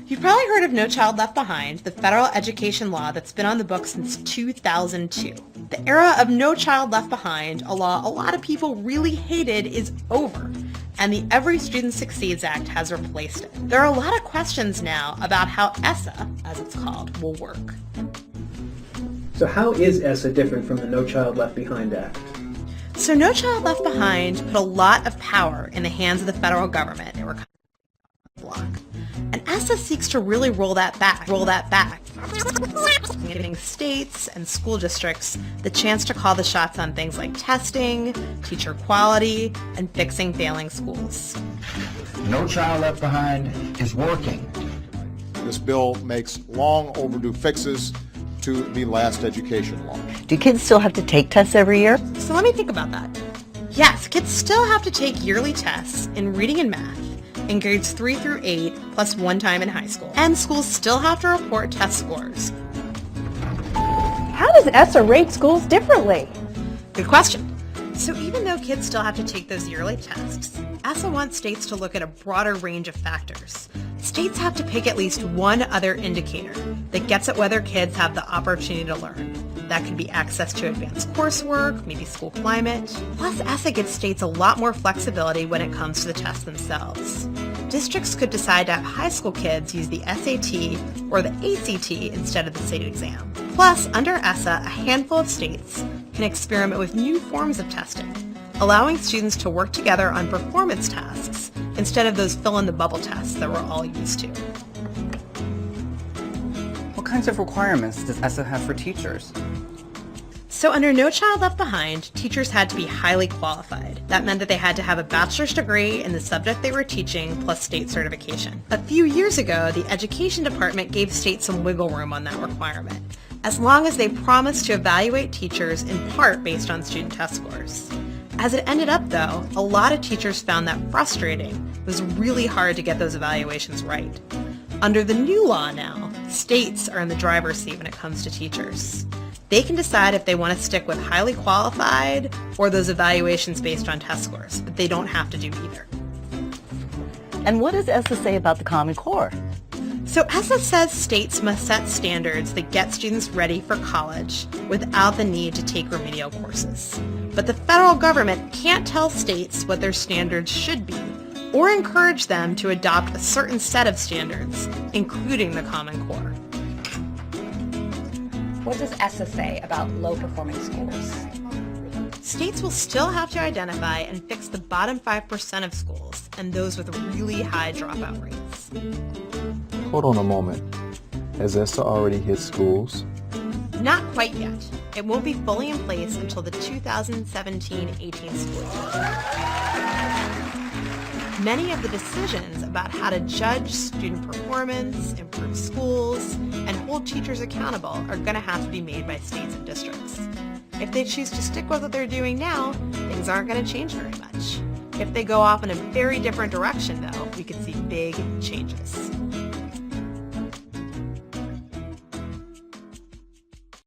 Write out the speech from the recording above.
You've probably heard of No Child Left Behind, the federal education law that's been on the books since 2002. The era of No Child Left Behind, a law a lot of people really hated, is over, and the Every Student Succeeds Act has replaced it. There are a lot of questions now about how ESSA, as it's called, will work. So how is ESSA different from the No Child Left Behind Act? So No Child Left Behind put a lot of power in the hands of the federal government. They were kind of block. And ESSA seeks to really roll that back, giving states and school districts the chance to call the shots on things like testing, teacher quality, and fixing failing schools. No Child Left Behind is working. This bill makes long overdue fixes to the last education law. Do kids still have to take tests every year? So let me think about that. Yes, kids still have to take yearly tests in reading and math in grades 3 through 8, plus one time in high school. And schools still have to report test scores. How does ESSA rate schools differently? Good question. So even though kids still have to take those yearly tests, ESSA wants states to look at a broader range of factors. States have to pick at least one other indicator that gets at whether kids have the opportunity to learn. That could be access to advanced coursework, maybe school climate. Plus, ESSA gives states a lot more flexibility when it comes to the tests themselves. Districts could decide to have high school kids use the SAT or the ACT instead of the state exam. Plus, under ESSA, a handful of states can experiment with new forms of testing, allowing students to work together on performance tasks instead of those fill-in-the-bubble tests that we're all used to. What kinds of requirements does ESSA have for teachers? So under No Child Left Behind, teachers had to be highly qualified. That meant that they had to have a bachelor's degree in the subject they were teaching plus state certification. A few years ago, the Education Department gave states some wiggle room on that requirement, as long as they promised to evaluate teachers in part based on student test scores. As it ended up though, a lot of teachers found that frustrating. It was really hard to get those evaluations right. Under the new law now, states are in the driver's seat when it comes to teachers. They can decide if they want to stick with highly qualified or those evaluations based on test scores, but they don't have to do either. And what does ESSA say about the Common Core? So ESSA says states must set standards that get students ready for college without the need to take remedial courses. But the federal government can't tell states what their standards should be or encourage them to adopt a certain set of standards, including the Common Core. What does ESSA say about low-performing schools? States will still have to identify and fix the bottom 5% of schools and those with really high dropout rates. Hold on a moment. Has ESSA already hit schools? Not quite yet. It won't be fully in place until the 2017-18 school year. Many of the decisions about how to judge student performance, improve schools, and hold teachers accountable are going to have to be made by states and districts. If they choose to stick with what they're doing now, things aren't going to change very much. If they go off in a very different direction, though, we could see big changes.